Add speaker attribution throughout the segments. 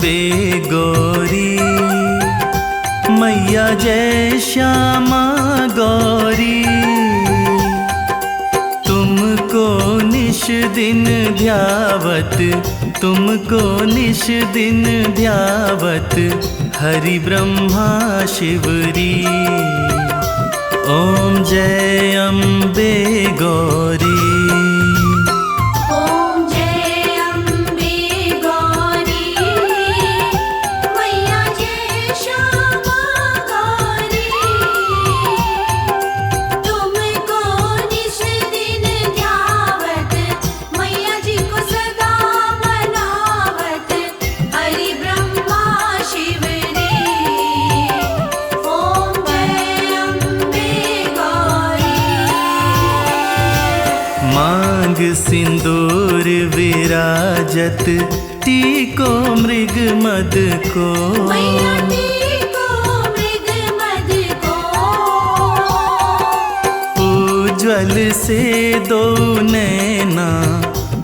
Speaker 1: अम्बे गौरी, मैया जय श्यामा गौरी। तुमको निश दिन ध्यावत, तुमको निश दिन ध्यावत, हरि ब्रह्मा शिवरी। ओम जय अम्बे गौरी। मांग सिंदूर विराजत, टीको मृग मद को। उज्ज्वल से दो नैना,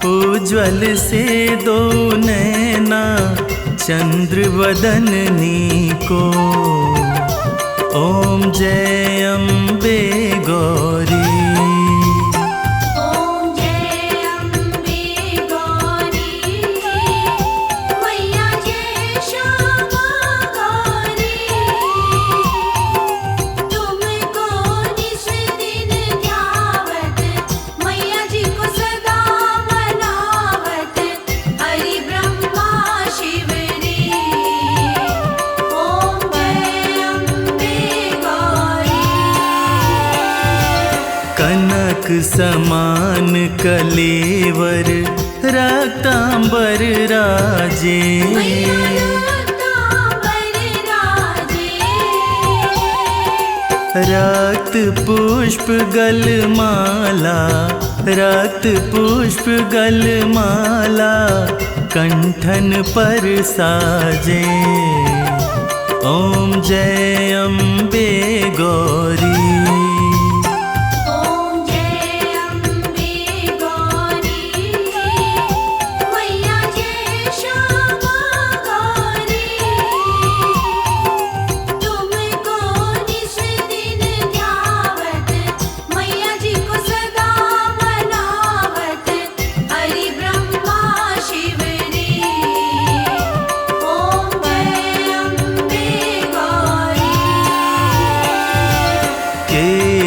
Speaker 1: उज्ज्वल से दो नैना, चंद्र वदननी को। ओम जय अम्बे गौरी। कनक समान कलेवर, रक्तांबर राजे। रक्त पुष्प गलमाला, रक्त पुष्प गलमाला, कंठन पर साजे। ओम जय अम्बे गौरी।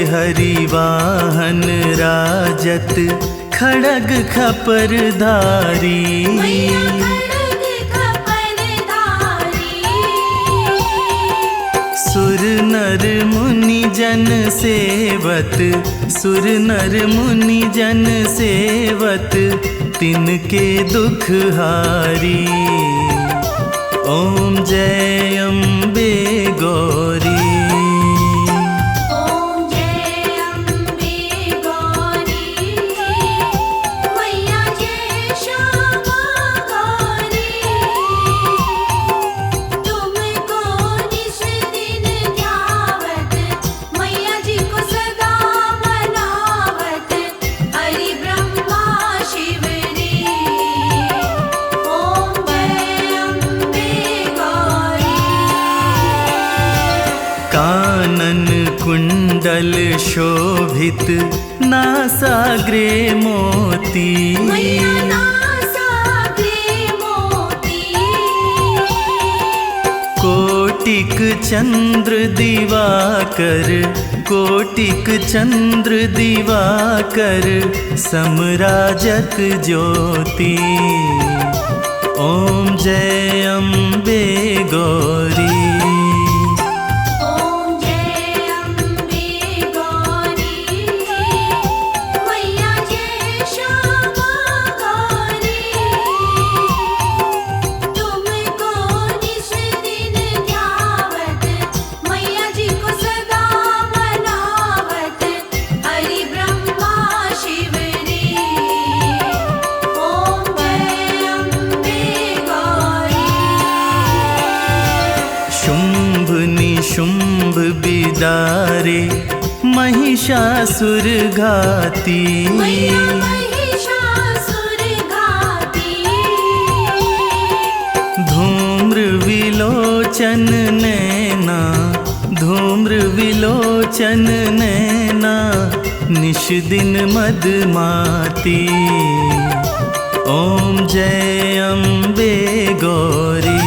Speaker 1: हरि वाहन राजत, खड़ग खपर धारी। सुर नर मुनि जन सेवत, सुर नर मुनि जन सेवत, तिनके दुख हारी। ओम जय अम्बे गौरी। कानन कुंडल शोभित, नासाग्रे मोती। कोटिक चंद्र दिवाकर, कोटिक चंद्र दिवाकर, समराजत ज्योति। ओम जय अम्बे गौरी। शुंभ बिदारे, महिषासुर घाती। धूम्र विलोचन नैना, धूम्र विलोचन नैना, निश दिन मदमाती। ओम जय अम्बे गौरी।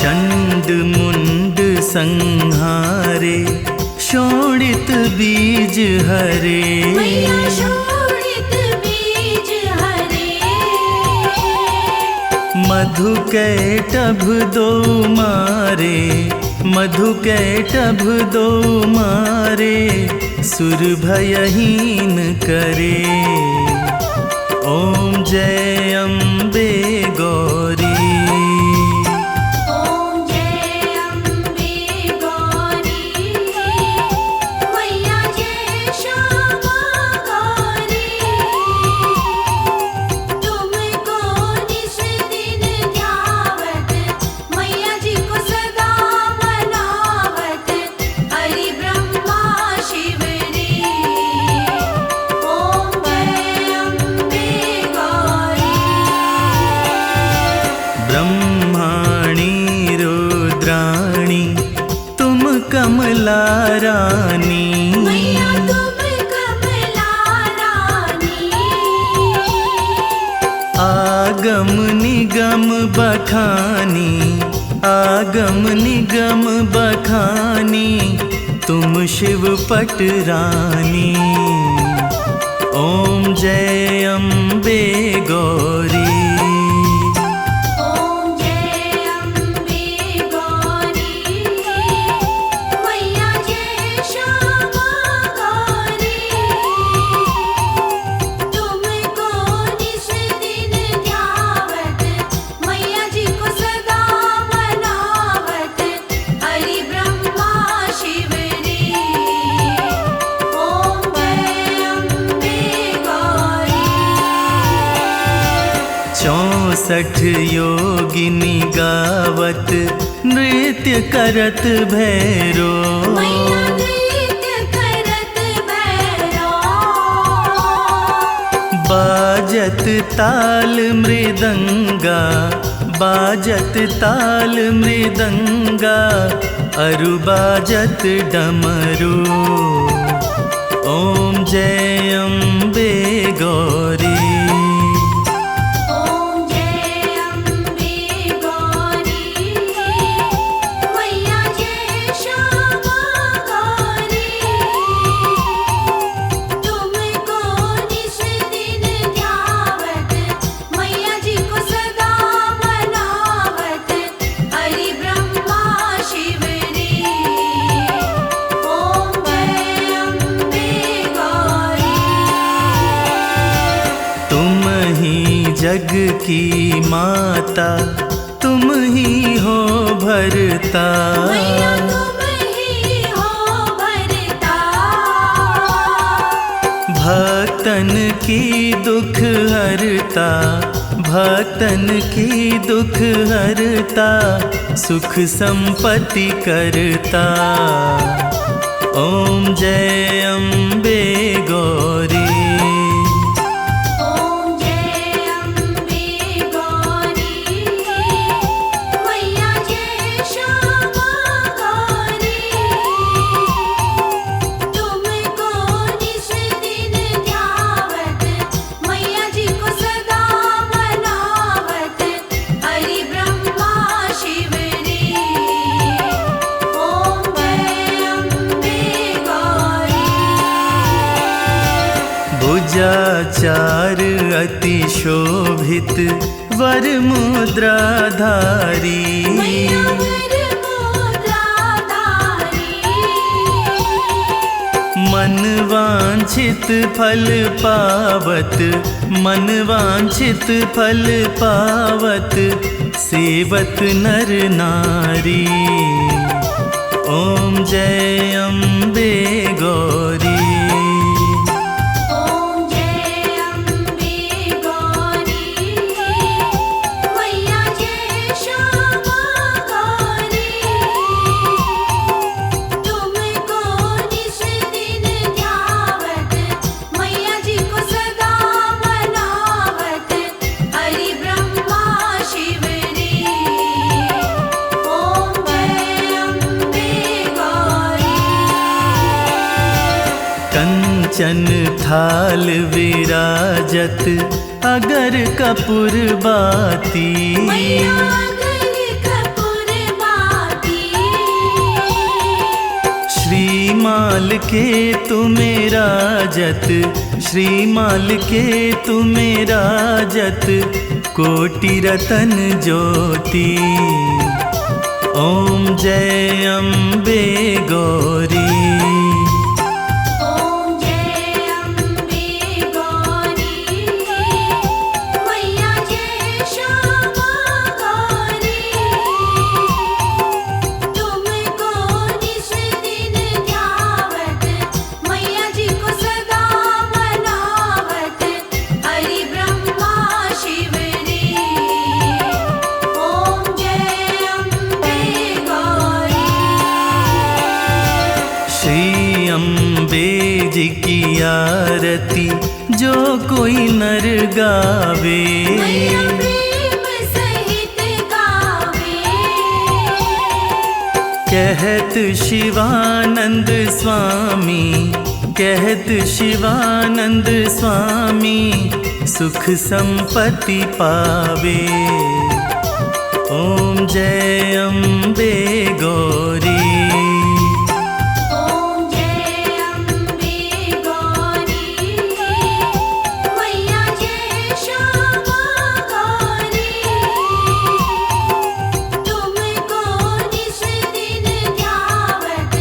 Speaker 1: चंड मुंड संहारे, शोणित बीज हरे।
Speaker 2: मैया शोणित बीज हरे।
Speaker 1: मधु कैटभ दो मारे, मधु कैटभ दो मारे, सुर भयहीन करे। ओम जय अम्बे गौरी। ब्रह्माणी रुद्राणी तुम कमला रानी।
Speaker 2: मैया तुम कमला रानी।
Speaker 1: आगम निगम बखानी, आगम निगम बखानी, तुम शिव पट रानी। ओम जय अम्बे गौरी। चौसठ योगिनी गावत, नृत्य करत भैरो।
Speaker 2: मैया नृत्य करत भैरो।
Speaker 1: बाजत ताल मृदंगा, बाजत ताल मृदंगा, अरु बाजत डमरू। ओम जय अम्बे गौरी। जग की माता तुम ही हो भरता।
Speaker 2: मैया तुम ही हो भरता।
Speaker 1: भक्तन की दुख हरता, भक्तन की दुख हरता, सुख संपत्ति करता। ओम जय अम्बे गौरी। भुजाचार अति शोभित वर मुद्राधारी। मन वांछित फल पावत, मन वांछित फल पावत, सेवत नर नारी। ओम जय अम्बे गौरी।
Speaker 2: ओम जय अम्बे गौरी, मैया जय श्यामा गौरी। तुमको निस दिन ध्यावत, मैया जी को सदा मनावत, हरि ब्रह्मा शिव रे। ओम जय अम्बे गौरी।
Speaker 1: कंचन थाल विराजत अगर कपूर बाती।
Speaker 2: मैया अगर कपूर बाती,
Speaker 1: श्रीमाल के तुम्हें राजत, श्रीमाल के तुम्हें राजत, कोटि रतन ज्योति। ओम जय अम्बे गौरी।
Speaker 2: ओम जय अम्बे गौरी, मैया जय श्यामा गौरी। तुमको निस दिन ध्यावत, मैया जी को सदा मनावत, हरि ब्रह्मा शिव रे। ओम जय अम्बे गौरी।
Speaker 1: श्री अम्बे जी की आरती जो कोई नर गावे।
Speaker 2: मैया प्रेम सहित गावे,
Speaker 1: कहत शिवानंद स्वामी, कहत शिवानंद स्वामी, सुख संपत्ति पावे। ओम जय अम्बे गौरी।
Speaker 2: ओम जय अम्बे गौरी, मैया जय श्यामा गौरी। तुमको निस दिन ध्यावत,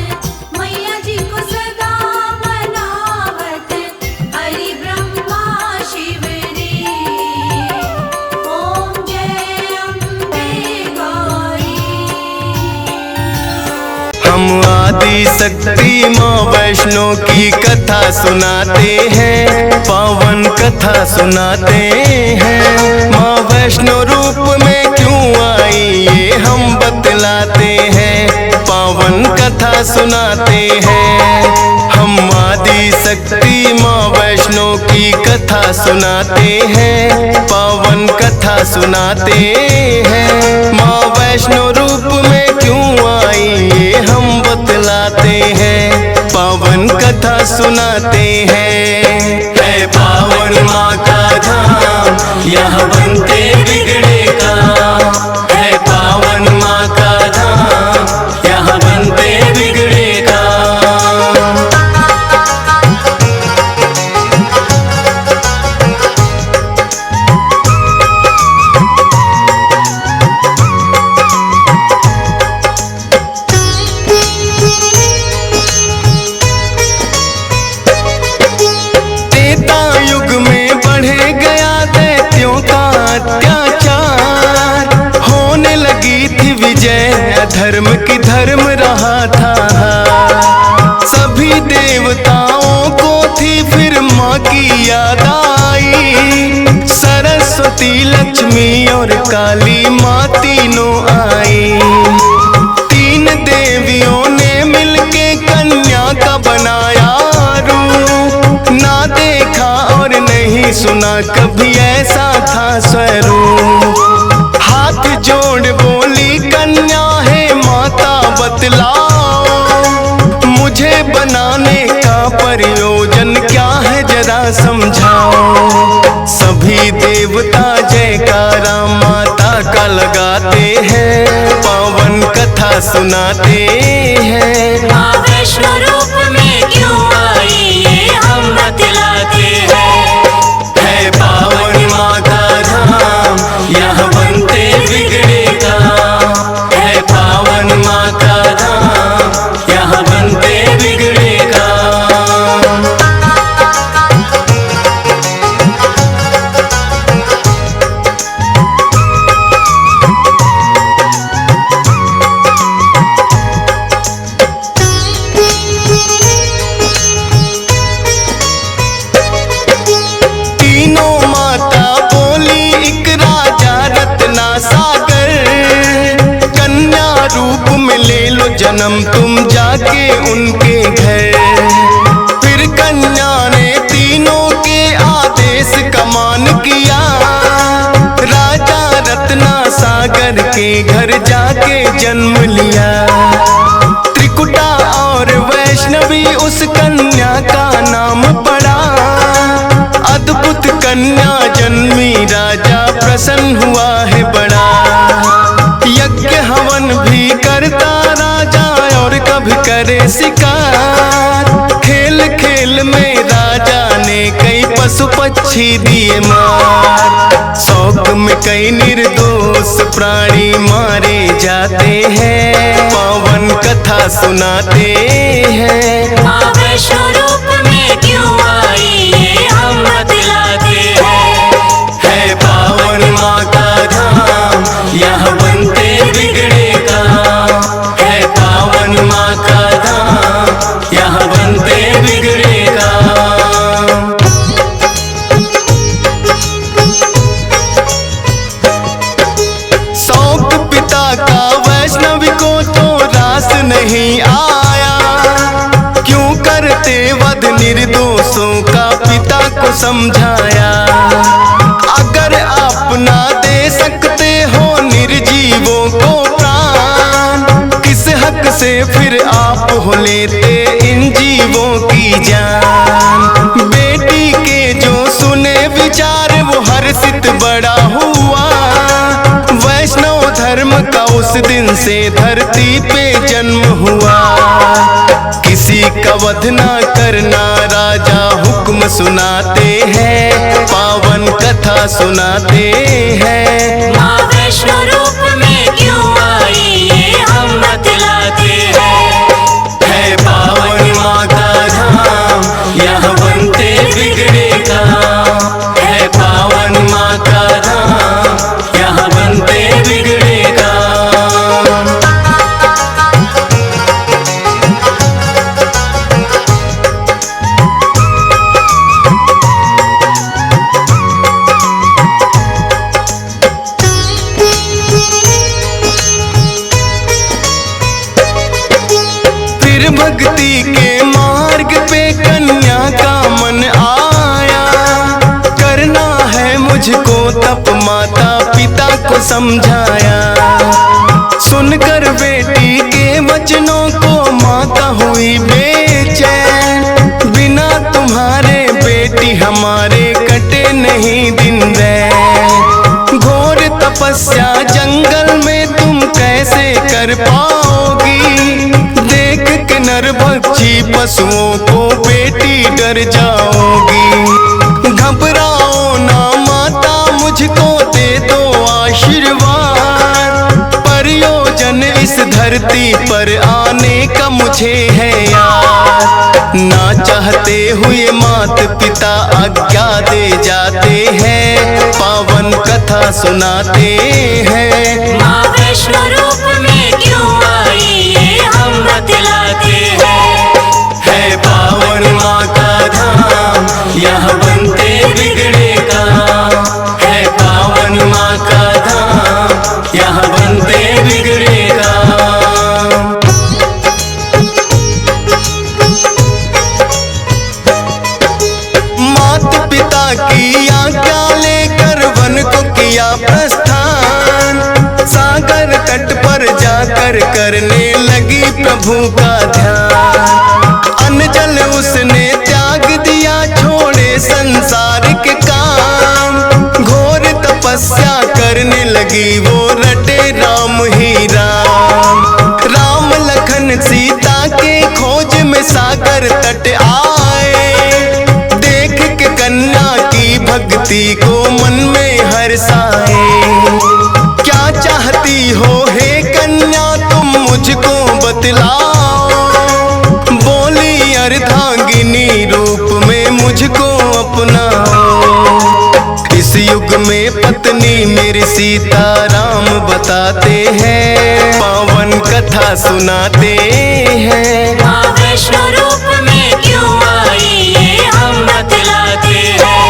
Speaker 2: मैया जी को सदा मनावत, हरि ब्रह्मा शिव रे। ओम जय अम्बे गौरी।
Speaker 3: हम आदि शक्ति माँ वैष्णो की कथा सुनाते हैं, पावन कथा सुनाते हैं। माँ वैष्णो रूप में क्यों आई ये हम बतलाते हैं, पावन कथा सुनाते हैं। हम आदि शक्ति माँ वैष्णो की कथा सुनाते हैं, पावन कथा सुनाते हैं। माँ वैष्णो रूप में क्यों आई ये हम बतलाते हैं, पावन कथा सुनाते हैं। है पावन माँ का धाम, यहाँ बनते बिगड़े काम। है पावन माँ का धाम, यहाँ बनते बिगड़े काम। त्रेता युग में बढ़े गया दैत्यों का अत्याचार, होने लगी थी विजय, अधर्म की धर्म रहा था। सभी देवताओं को थी फिर माँ की याद आई, सरस्वती लक्ष्मी और काली माँ तीनों आई। तीन देवियों ने मिलके कन्या का बनाया रूप, ना देखा और नहीं सुना कभी ऐसा था स्वरूप। हाथ जोड़ बोली कन्या है माता बतलाओ, मुझे बनाने का प्रयोजन क्या है जरा समझाओ। सभी देवता जयकारा माता का लगाते हैं, पावन कथा सुनाते हैं।
Speaker 2: माँ वैष्णो रूप में क्यों आई ये हम बतलाते हैं।
Speaker 3: है पावन माँ का धाम, यहाँ बनते बिगड़े काम। है पावन माँ का धाम, यहाँ बनते बिगड़े काम। सनम तुम जाके उनके घर। फिर कन्या ने तीनों के आदेश का मान किया, राजा रत्ना सागर के घर जाके जन्म लिया। त्रिकुटा और वैष्णवी उस कन्या का नाम पड़ा, अद्भुत कन्या जन्मी राजा प्रसन्न हुआ है बड़ा। यज्ञ हवन भी करता राजा और कभी करे शिकार, खेल खेल में राजा ने कई पशु पक्षी दिए मार। शौक में कई निर्दोष प्राणी मारे जाते हैं, पावन कथा सुनाते हैं।
Speaker 2: माँ वैष्णो रूप में क्यों आई ये हम बतलाते हैं।
Speaker 3: है पावन माँ का धाम, यहाँ बनते बिगड़े काम। है पावन माँ का धाम, यहाँ बनते बिगड़े काम। शौक पिता का वैष्णवी को तो रास नहीं आया, क्यों करते वध निर्दोषों का पिता को समझाया। अगर आप ना दे सकते हो निर्जीवों को प्राण, किस हक से फिर आप हो लेते इन जीवों की जान। बेटी के जो सुने विचार वो हर्षित बड़ा हुआ, वैष्णव धर्म का उस दिन से धरती पे जन्म हुआ। किसी का वध ना करना राजा हुक्म सुनाते हैं, पावन कथा सुनाते हैं।
Speaker 2: माँ वैष्णो रूप में क्यों आई ये हम बतलाते हैं।
Speaker 3: है पावन माँ का धाम, यहाँ बनते बिगड़े काम। है पावन माँ का धाम, यहाँ बनते बिगड़े काम। फिर भक्ति के मार्ग पे कन्या का मन आया, करना है मुझको तप माता पिता को समझाया। सुनकर बेटी के वचनों को माता हुई बेचैन, बिना तुम्हारे बेटी हमारे कटे नहीं दिन रैन। घोर तपस्या जंगल में तुम कैसे कर पाओगी, देख के नरभक्षी पशुओं को बेटी डर जाओगी। घबराओ ना माता मुझको दे दो आशीर्वाद, प्रयोजन इस धरती पर आने का मुझे है याद। ना चाहते हुए माता पिता आज्ञा दे जाते हैं, पावन कथा सुनाते हैं।
Speaker 2: माँ वैष्णो रूप में क्यों आई ये हम बतलाते हैं।
Speaker 3: है पावन माँ का धाम, यहाँ बनते बिगड़े काम। है पावन माँ का धाम, यहाँ बनते बिगड़े काम। माता पिता की आज्ञा लेकर वन को किया प्रस्थान, सागर तट पर जाकर करने लगी प्रभु का ध्यान। अन्न जल उसने त्याग दिया, छोड़े संसार के काम। घोर तपस्या करने लगी वो, रटे राम ही राम। राम लखन सीता के खोज में सागर तट आए, देख के कन्या की भक्ति को मन में हर्षाए। क्या चाहती हो हे कन्या तुम मुझको बतलाओ, बोली अर्धांगिनी रूप में मुझको अपनाओ। इस युग में पत्नी मेरी सीता राम बताते हैं, पावन कथा सुनाते हैं।
Speaker 2: माँ वैष्णो रूप में क्यों आई ये हम बतलाते हैं।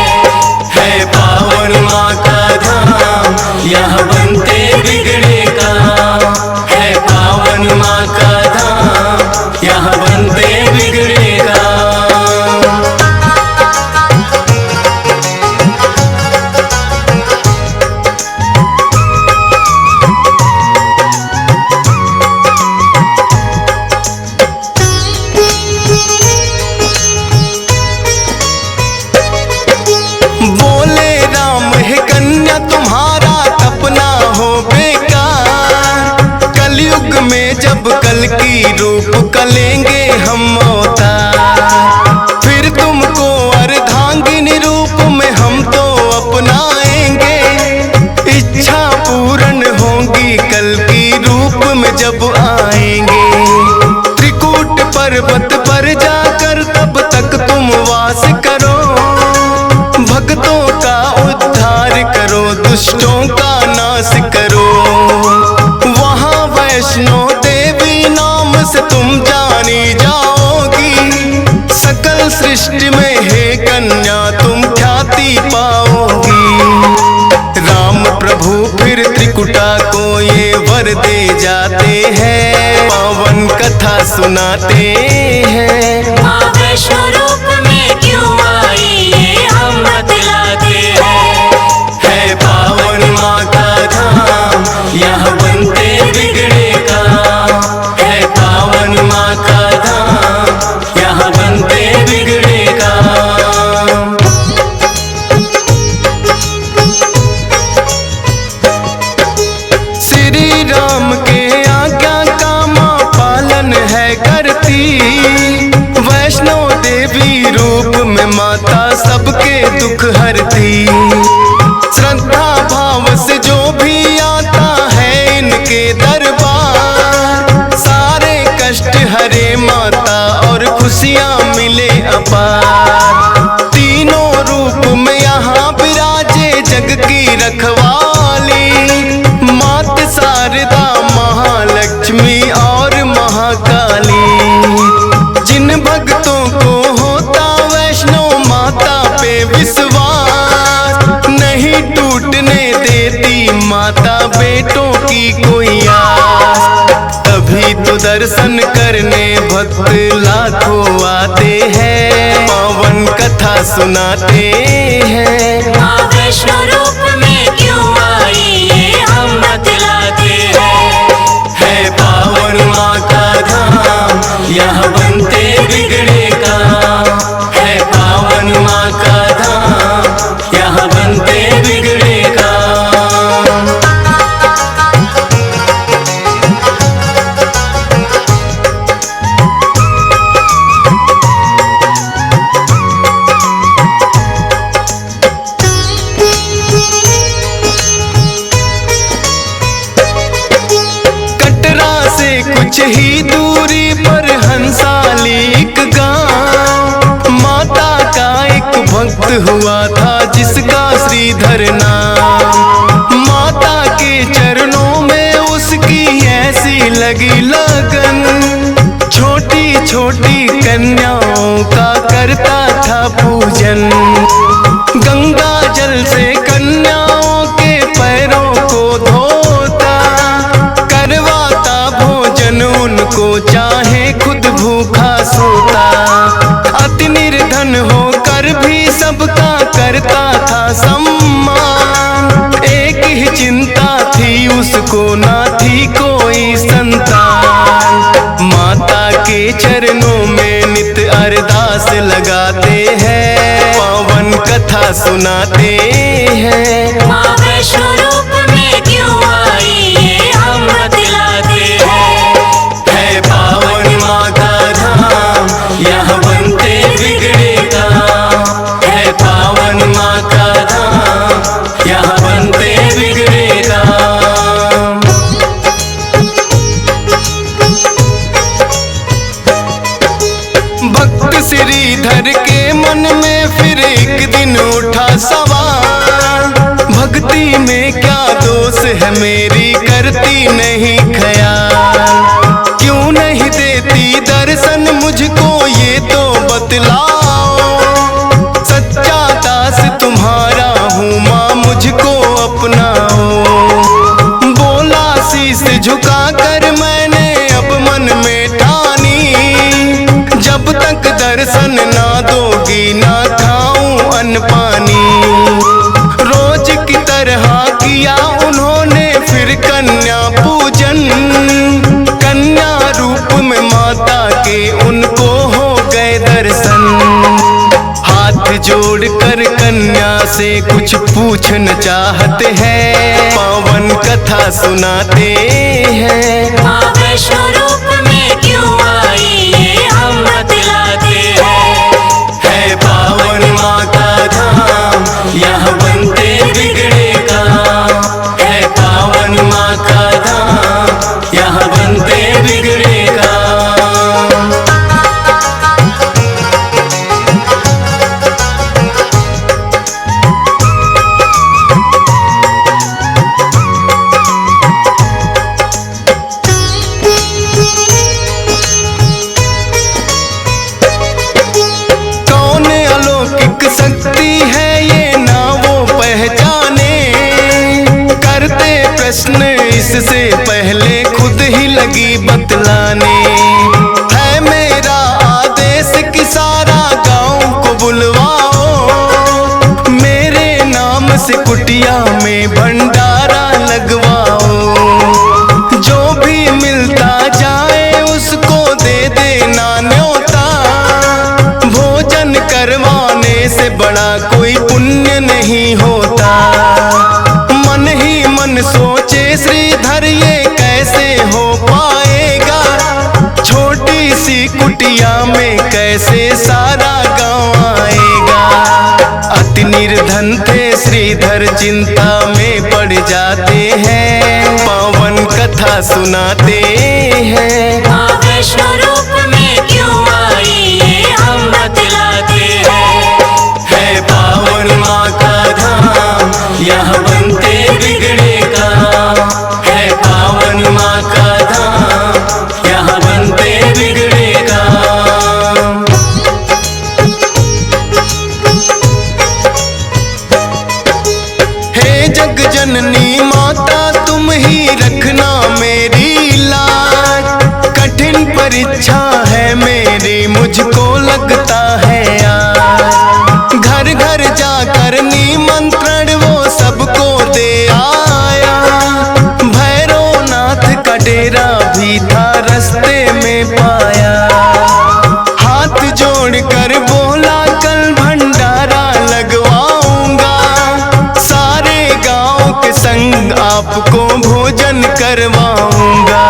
Speaker 3: है पावन माँ का धाम, यहाँ बनते बिगड़े काम। है पावन माँ का धाम, कल की रूप कलेंगे हम अवतार। फिर तुमको अर्धांगिनी रूप में हम तो अपनाएंगे। इच्छा पूर्ण होगी कल की रूप में जब आएंगे। त्रिकूट पर्वत पर जाकर तब तक तुम वास करो। भक्तों का उद्धार करो, दुष्टों का नाश करो। वहाँ वैष्णो देवी नाम से तुम जानी जाओगी। सकल सृष्टि में हे कन्या तुम ख्याति पाओगी। राम प्रभु फिर त्रिकुटा को ये वर दे जाते हैं, पावन कथा सुनाते हैं।
Speaker 2: माँ वैष्णो रूप में क्यों आई ये हम बतलाते हैं।
Speaker 3: है पावन माँ का धाम, यहाँ बनते बिगड़े काम। है पावन माँ का धाम, यहाँ बनते बिगड़े काम। श्री राम के आज्ञा का माँ पालन है करती। वैष्णो देवी रूप में माता सबके दुख हरती। श्रद्धा भाव से जो भी आता है इनके दरबार, सारे कष्ट हरे माता और खुशियाँ मिले अपार। तीनों रूप में यहाँ विराजे जग की रखवाली। मात शारदा, महालक्ष्मी और महाकाली। जिन भक्तों को होता वैष्णो माता पे विश्वास, नहीं टूटने देती माता बेटों की कोई आस। तभी तो दर्शन करने भक्त लाखों आते हैं, पावन कथा सुनाते हैं।
Speaker 2: माँ वैष्णो रूप में क्यों आई ये हम बतलाते हैं।
Speaker 3: है पावन माँ का धाम, यहाँ बनते बिगड़े काम। है पावन माँ का धाम, यहाँ बनते बिगड़े काम। कटरा से कुछ ही दूरी पर हंसाली एक गांव। माता का एक भक्त हुआ था जिसका श्रीधर नाम। माता के चरणों में उसकी ऐसी लगी लगन, छोटी छोटी कन्याओं का करता था पूजन। गंगा जल से कन्याओं के पैरों को धोता, करवाता भोजन उनको चाहे खुद भूखा सोता। अति निर्धन होकर भी सबका करता था सम्मान। एक ही चिंता थी उसको, ना थी कोई संतान। माता के चरणों में नित अरदास लगाते हैं, पावन कथा सुनाते हैं।
Speaker 2: माँ वैष्णो रूप में क्यों आई ये हम बतलाते हैं।
Speaker 3: है पावन माँ का धाम, यहाँ बनते बिगड़े काम। है पावन माँ का धाम, यहाँ बनते बिगड़े काम। भक्त श्रीधर के मन में फिर एक दिन उठा सवाल, भक्ति में क्या दोष है मेरी, करती नहीं ख्याल। क्यों नहीं देती दर्शन मुझको ये तो बतलाओ। सच्चा दास तुम्हारा हूँ माँ, मुझको अपनाओ। बोला शीश झुका कर मैंने अब मन में ठानी, जब तक दर्शन ना दोगी ना खाऊं अन्न पानी। रोज की तरह किया उन्होंने फिर कन्या पूजन। कन्या रूप में माता के उनको हो गए दर्शन। हाथ जोड़कर कन्या से कुछ पूछना चाहते हैं, पावन कथा सुनाते हैं।
Speaker 2: माँ वैष्णो रूप में
Speaker 3: से पहले खुद ही लगी बतलाने। है मेरा आदेश कि सारा गांव को बुलवाओ, मेरे नाम से कुटिया में भंडारा लगवाओ। जो भी मिलता जाए उसको दे देना न्योता, भोजन करवाने से बड़ा कोई पुण्य नहीं होता। मन ही मन सोचे श्रीधर ये कैसे हो पाएगा, छोटी सी कुटिया में कैसे सारा गांव आएगा। अति निर्धन थे श्रीधर चिंता में पड़ जाते हैं, पावन कथा सुनाते हैं।
Speaker 2: माँ वैष्णो रूप में क्यों आई ये हम बतलाते हैं।
Speaker 3: है पावन माँ का धाम, यहाँ बनते बिगड़े काम। है पावन माँ का धाम, यहाँ बनते बिगड़े काम। हे जग जननी माता तुम ही रखना मेरी लाज, कठिन परीक्षा है मेरी मुझको लगता है आज। घर घर जाकर निमंत्रण वो सबको दे आया, भैरवनाथ का डेरा भी था रास्ते में पाया। हाथ जोड़कर बोला कल भंडारा लगवाऊंगा, सारे गांव के संग आपको भोजन करवाऊंगा।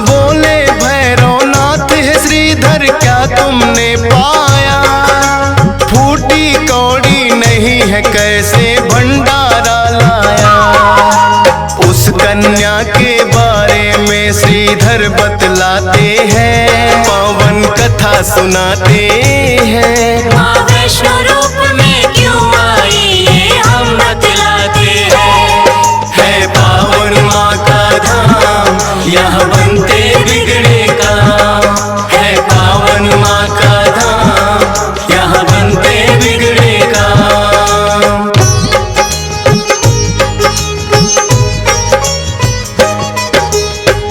Speaker 3: बोले भैरवनाथ है श्रीधर क्या तुमने पाया, फूटी कौड़ी नहीं है कैसे भंडारा लाया। उस कन्या के बारे में श्रीधर बतलाते हैं, पावन कथा सुनाते हैं।
Speaker 2: माँ वैष्णो रूप में क्यों आई ये हम बतलाते हैं।
Speaker 3: है पावन माँ का धाम, यहाँ बनते बिगड़े काम। है पावन माँ का धाम, यहाँ बनते बिगड़े काम।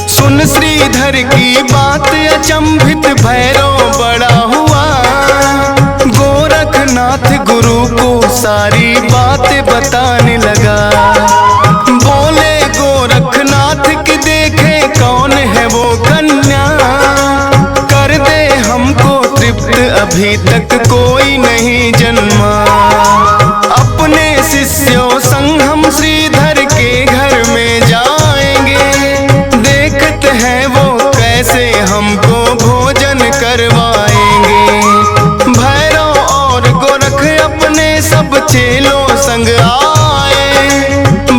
Speaker 3: सुन श्रीधर की बात अचंभित भैरव बड़ा हुआ, गोरखनाथ गुरु को सारी बातें बताने लगा। बोले गोरखनाथ की देखे कौन है वो कन्या, कर दे हमको तृप्त अभी तक कोई नहीं जन्मा। अपने शिष्यों संग हम श्रीधर के घर में जाएंगे, देखते हैं वो कैसे हमको भोजन करवाएंगे। भैरव और गोरख अपने सब चेलों संग आए,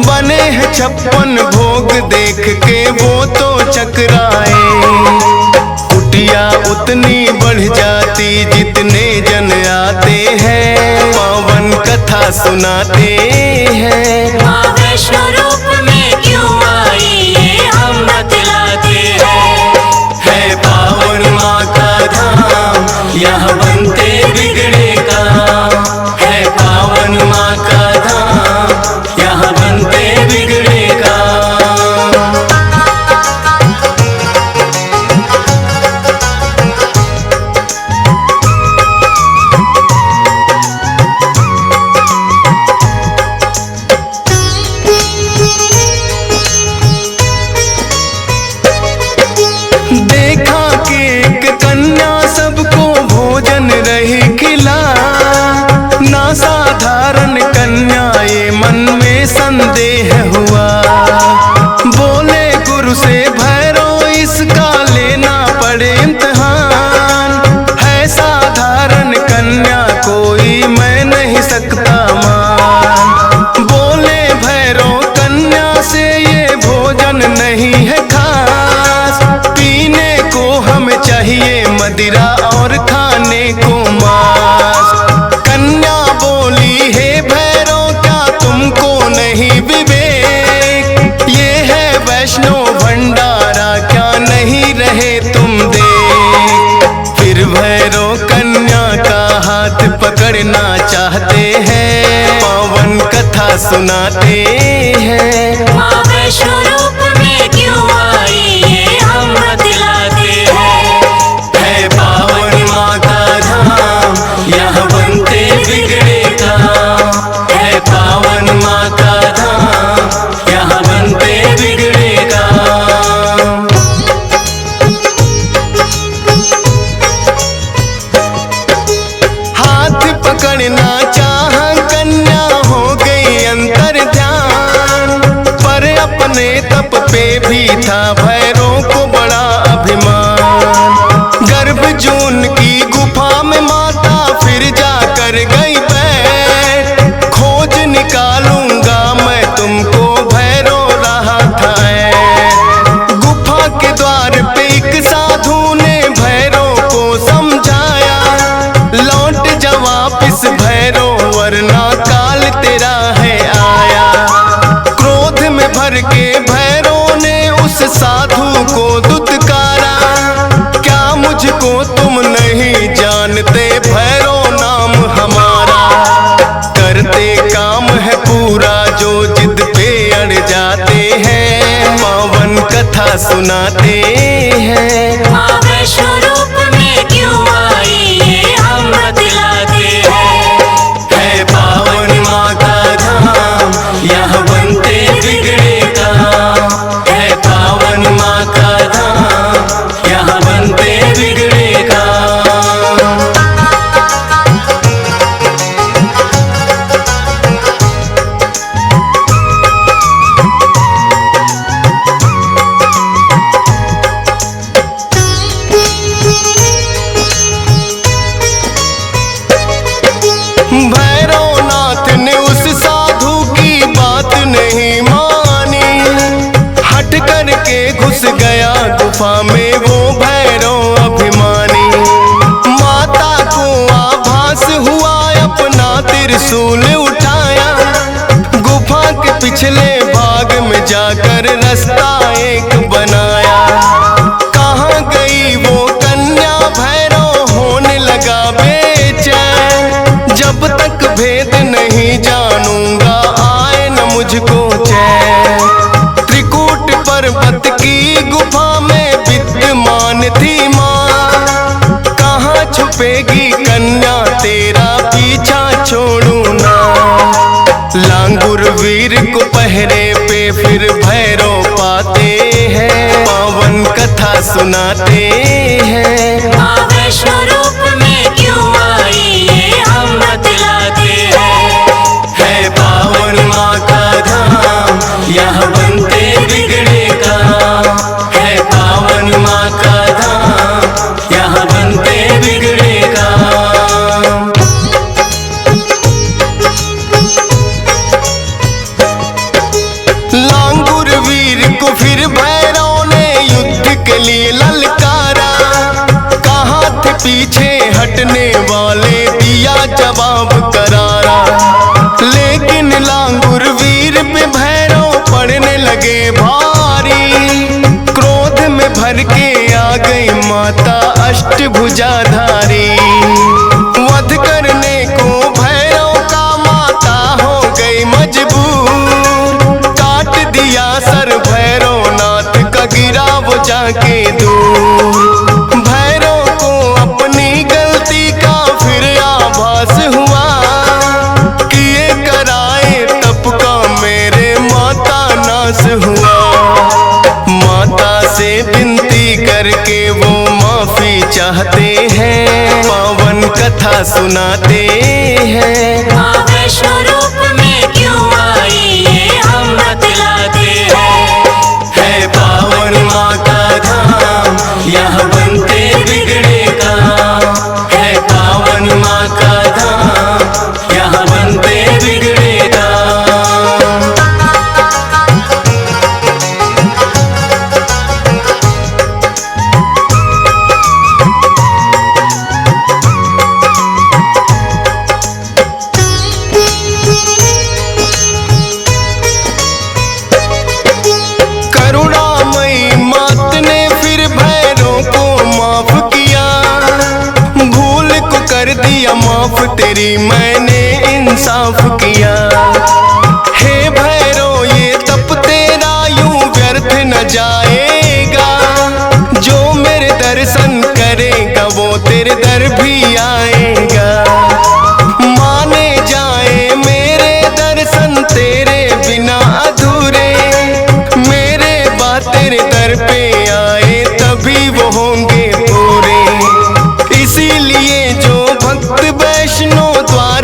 Speaker 3: बने हैं 56 भोग देख के वो तो चकराए। कुटिया उतनी बढ़ जाती जितने जन आते हैं, पावन कथा सुनाते हैं।
Speaker 2: माँ वैष्णो रूप में क्यों आई ये हम बतलाते हैं।
Speaker 3: है पावन माँ का धाम, यहाँ बनते बिगड़े काम। है पावन माँ का धाम, यहाँ बनते बिगड़े काम। देखा कि एक कन्या सबको भोजन रही खिला, ना साधारण कन्या ये मन में संदेह हुआ। बोले गुरु से भैरव इसका लेना पड़े इम्तिहान, है साधारण कन्या कोई मैं नहीं सकता मान। बोले भैरव कन्या से ये भोजन नहीं है खास, पीने को हमें चाहिए मदिरा और खाने को मांस। कन्या बोली हे भैरव क्या तुमको नहीं विवेक, ये है वैष्णो भंडारा क्या नहीं रहे तुम देख। फिर भैरव कन्या का हाथ पकड़ना चाहते हैं, पावन कथा सुनाते हैं।
Speaker 2: माँ वैष्णो रूप में
Speaker 3: अपने तप पे भी था भैरव को बड़ा अभिमान। गर्भ जून की गुफा में माता फिर जाकर गई बैठ, खोज निकालूंगा मैं तुमको भैरव रहा था। गुफा के द्वार पे एक साधु ने भैरव को समझाया, लौट जा वापिस भैरव वरना काल तेरा है आया। क्रोध में भर के भैरव ने उस साधु को दुत्कारा, क्या मुझको तुम नहीं जानते भैरव नाम हमारा। करते काम है पूरा जो जिद पे अड़ जाते हैं, पावन कथा सुनाते हैं।
Speaker 2: माँ वैष्णो रूप में क्यों आई ये हम बतलाते हैं।
Speaker 3: है पावन माँ का धाम, यहाँ बनते बिगड़े काम। है पावन माँ का धाम, यहाँ बनते बिगड़े काम। भैरवनाथ ने उस साधु की बात नहीं मानी, हट करके घुस गया गुफा में वो भैरव अभिमानी। माता को आभास हुआ, अपना त्रिशूल उठाया, गुफा के पिछले भाग में जाकर रास्ता एक बनाया। कहाँ गई वो कन्या भैरव होने लगा बेचैन, जब तक भेद नहीं जानूंगा आए न मुझको चैन। त्रिकूट पर्वत की गुफा में विद्यमान थी माँ, कहाँ छुपेगी कन्या तेरा पीछा छोड़ू ना। लांगुर वीर को पहरे पे फिर भैरव पाते हैं, पावन कथा सुनाते हैं।
Speaker 2: माँ वैष्णो रूप में क्यों आई ये हम बतलाते हैं।
Speaker 3: है पावन माँ का धाम, यहाँ बनते बिगड़े काम। है पावन माँ का धाम, यहाँ बनते बिगड़े काम। लांगुर वीर को फिर भैरव ने युद्ध के लिए ललकारा, कहाँ थे पीछे हटने वाले दिया जवाब करारा। लेकिन लांगुर वीर पे भैरव पड़ने लगे भारी, क्रोध में भर के आ गई माता अष्टभुजाधारी। वध करने को भैरव का माता हो गई मजबूर, काट दिया सर भैरवनाथ का गिरा वो जाके दूर। भैरव को अपनी गलती का फिर आभास हुआ, किए कराए तप का मेरे माता नाश हुआ। माता से विनती करके वो माफी चाहते हैं, पावन कथा सुनाते हैं।
Speaker 2: माँ वैष्णो रूप में क्यों आई ये हम बतलाते हैं।
Speaker 3: है पावन माँ का धाम, यहाँ बनते बिगड़े काम। है पावन माँ का धाम, यहाँ बनते बिगड़े काम। करुणामयी मात ने फिर भैरव को माफ किया, भूल को कर दिया माफ तेरी मैंने इंसाफ किया। हे भैरव ये तप तेरा यूं व्यर्थ न जाएगा, जो मेरे दर्शन करेगा वो तेरे दर भी आएगा। माने जाए मेरे दर्शन तेरे बिना अधूरे, मेरे बात तेरे दर पे आए तभी वो होंगे पूरे। इसीलिए जो भक्त वैष्णो द्वार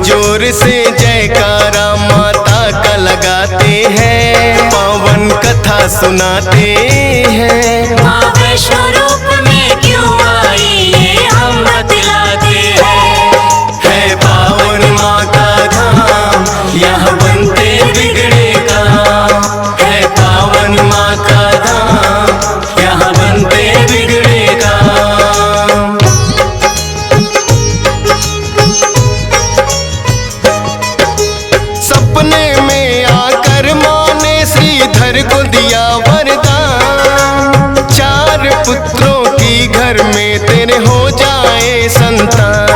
Speaker 3: जोर से जयकारा माता का लगाते हैं, पावन कथा सुनाते हैं।
Speaker 2: माँ वैष्णो रूप में क्यों आई ये हम बतलाते हैं।
Speaker 3: है पावन माँ का धाम, यहाँ बनते बिगड़े काम। है पावन माँ का धाम, यहाँ बनते बिगड़े काम। सपने में आकर माँ ने श्रीधर को दिया वरदान, 4 पुत्रों की घर में तेरे हो जाए संतान।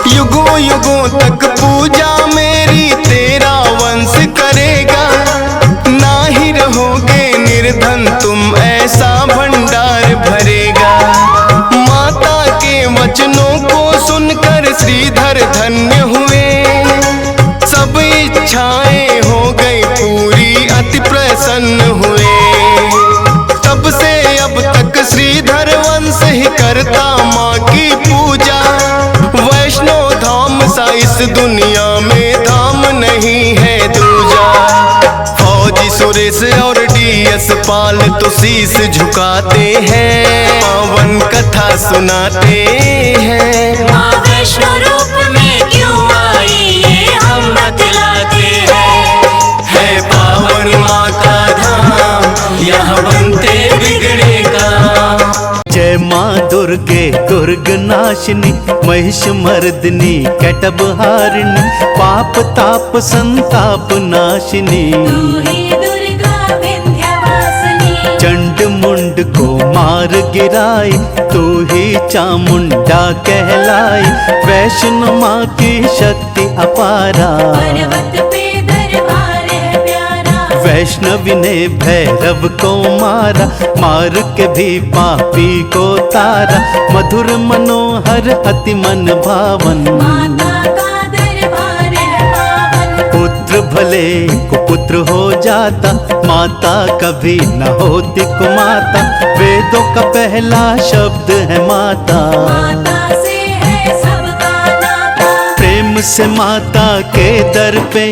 Speaker 3: युगों युगों तक पूजा मेरी तेरा वंश करेगा, ना ही रहोगे निर्धन तुम ऐसा भंडार भरेगा। माता के वचनों को सुनकर श्रीधर धन्य हुए, सब इच्छाएं हो गई पूरी, अति प्रसन्न हुए। तब से अब तक श्रीधर वंश ही करता माँ की पूजा। वैष्णो धाम सा इस दुनिया में धाम नहीं है दूजा। फौजी सुरेश और डीएस पाल तो शीश झुकाते हैं, पावन कथा सुनाते हैं।
Speaker 2: माँ वैष्णो रूप में क्यों आई ये हम बतलाते हैं।
Speaker 3: है पावन माँ का धाम, यहाँ बनते बिगड़े काम।
Speaker 1: जय माँ दुर्गे दुर्ग नाशिनी, महिष मर्दिनी कैटब हारिणी, पाप ताप संताप नाशिनी।
Speaker 2: तू ही दुर्गा विंध्यवासिनी,
Speaker 1: चंड मुंड को मार गिराई, तू ही चामुंडा कहलाई। वैष्णो माँ की शक्ति अपारा,
Speaker 2: पर्वत पे दरबार है प्यारा।
Speaker 1: वैष्णवी ने भैरव को मारा, मार के भी पापी को तारा। मधुर मनोहर अति मन भावन,
Speaker 2: माता का दरबार है पावन।
Speaker 1: पुत्र भले कुपुत्र हो जाता, माता कभी न होती कुमाता। वेदों का पहला शब्द है माता,
Speaker 2: माता से है सबका नाता।
Speaker 1: प्रेम से माता के दर पे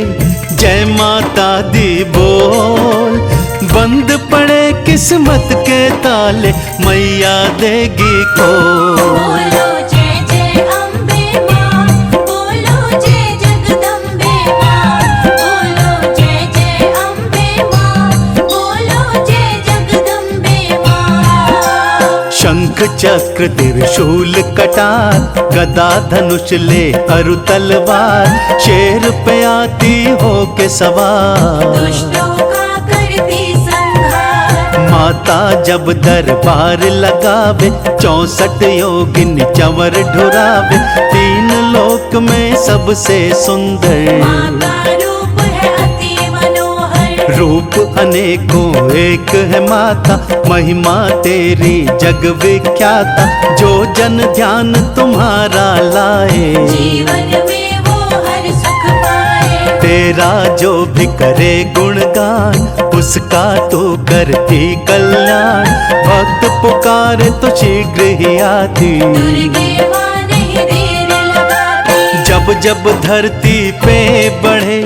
Speaker 1: जय माता दी बोल। बंद पड़े किस्मत के ताले, मैया देगी खोल।
Speaker 2: बोलो जय जय अम्बे माँ, बोलो जय जगदम्बे माँ। बोलो जय जय अम्बे माँ, बोलो जय जगदम्बे माँ।
Speaker 1: शंख चक्र त्रिशूल कटार, गदा धनुष ले अरु तलवार। शेर पे आती हो के सवार,
Speaker 2: दुष्टों का करती संहार।
Speaker 1: माता जब दरबार लगावे, 64 योगिनी चंवर ढुरावे। 3 लोक में सबसे सुंदर,
Speaker 2: माता रूप है अति मनोहर।
Speaker 1: रूप अनेकों एक है माता। महिमा तेरी जग विख्याता, जो जन ध्यान तुम्हारा लाए।
Speaker 2: जीवन में वो हर सुख पाए।
Speaker 1: तेरा जो भी करे गुणगान, उसका तो करती कल्याण। भक्त पुकारे तो शीघ्र ही आती,
Speaker 2: दुर्गे माँ नहीं देर लगाती।
Speaker 1: जब जब धरती पे बढ़े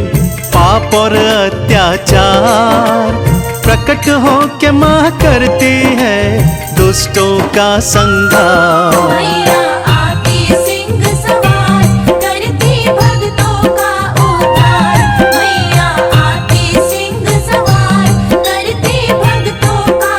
Speaker 1: पाप और अत्याचार। प्रकट हो के माँ करती है दुष्टों का संहार।
Speaker 2: मैया आती सिंह सवार, करती भक्तों का उद्धार। मैया आती सिंह सवार, करती भक्तों का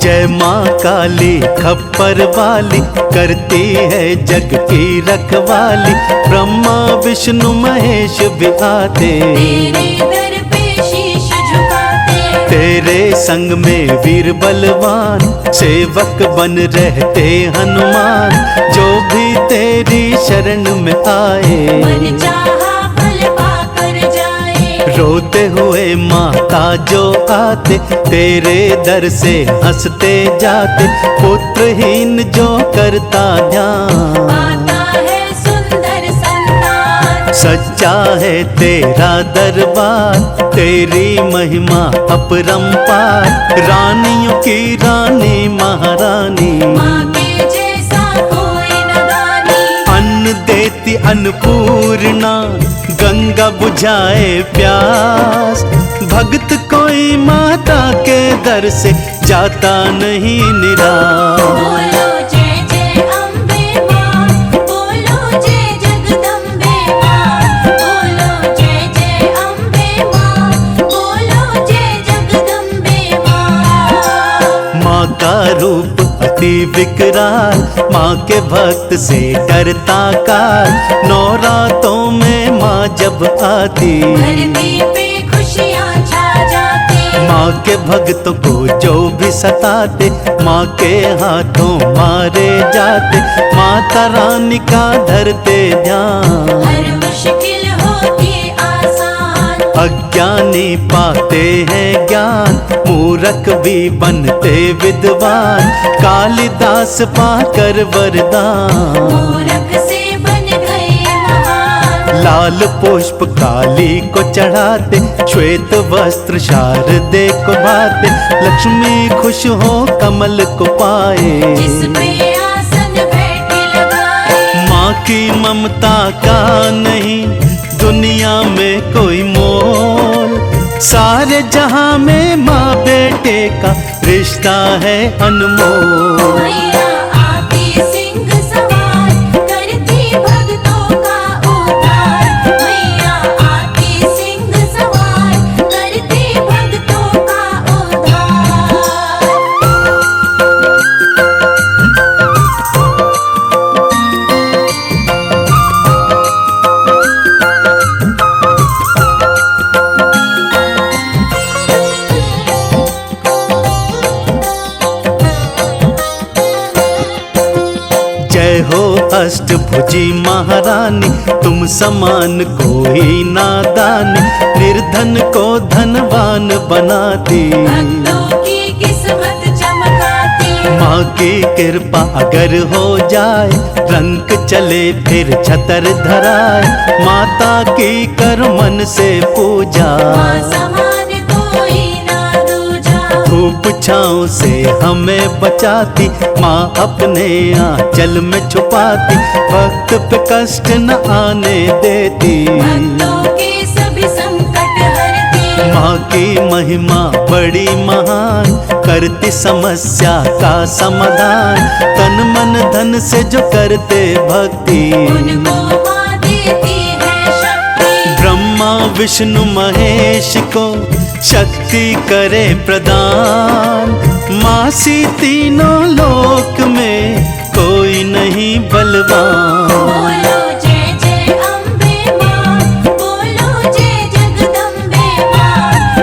Speaker 1: जय माँ काली खप्पर वाली, करती है जग की रखवाली। ब्रह्मा विष्णु महेश भी आते,
Speaker 2: तेरे दर पे शीश झुकाते।
Speaker 1: तेरे संग में वीर बलवान। सेवक बन रहते हनुमान, जो भी तेरी शरण में आए।
Speaker 2: मन चाहा फल पाकर जाए।
Speaker 1: रोते हुए माता जो आते, तेरे दर से हंसते जाते। पुत्रहीन जो करता ध्यान,
Speaker 2: आता है सुंदर संतान।
Speaker 1: सच्चा है तेरा दरबार, तेरी महिमा अपरंपार। रानियों की रानी महारानी,
Speaker 2: माँ के जैसा कोई न दानी।
Speaker 1: अन्न देती अन्नपूर्णा, गंगा बुझाए प्यास। भक्त कोई माता के दर से जाता नहीं निराश।
Speaker 2: बोलो जय जय अम्बे माँ, बोलो जय जगदम्बे माँ। बोलो जय जय अम्बे माँ, बोलो जय जगदम्बे माँ।
Speaker 1: माँ का रूप अति विकराल, माँ के भक्त से डरता काल। नौरातों में माँ जब आती,
Speaker 2: धरती पे खुशियाँ छा जाती।
Speaker 1: माँ के भक्तों को जो भी सताते, माँ के हाथों मारे जाते। माता रानी का धरते ध्यान,
Speaker 2: हर मुश्किल होती आसान।
Speaker 1: अज्ञानी पाते हैं ज्ञान, मूर्ख भी बनते विद्वान। कालिदास पाकर वरदान,
Speaker 2: मूरख से बन गए महान।
Speaker 1: लाल पुष्प काली को चढ़ाते, श्वेत वस्त्र शारदे को भाते। लक्ष्मी खुश हो कमल को पाए,
Speaker 2: जिस पे आसन बैठे लगाए।
Speaker 1: माँ की ममता का नहीं दुनिया में कोई मोल। सारे जहां में माँ बेटे का रिश्ता है अनमोल।
Speaker 2: मैया आती सिंह सवार, करती भक्तों का उद्धार। मैया आती सिंह सवार, करती भक्तों का उद्धार।
Speaker 1: जय हो अष्टभुजी महारानी, तुम समान कोई नादानी। निर्धन को धनवान बनाती,
Speaker 2: भक्तों की किस्मत चमकाती।
Speaker 1: माँ की कृपा अगर हो जाए, रंग चले फिर छतर धराए। माता की कर मन से पूजा,
Speaker 2: माँ समान कोई ना दूजा।
Speaker 1: धूप छाँव से हमें बचाती। माँ अपने आंचल में छुपाती, वक्त पे कष्ट न आने देती।
Speaker 2: भक्तों के सभी संकट हरती।
Speaker 1: माँ की महिमा बड़ी महान, करती समस्या का समाधान। तन मन धन से जो करते भक्ति,
Speaker 2: उनको माँ देती है शक्ति।
Speaker 1: ब्रह्मा विष्णु महेश को शक्ति करे प्रदान। माँ सी तीनों लोक में कोई नहीं बलवान।
Speaker 2: बोलो जय जय अम्बे माँ, बोलो जय जगदम्बे माँ।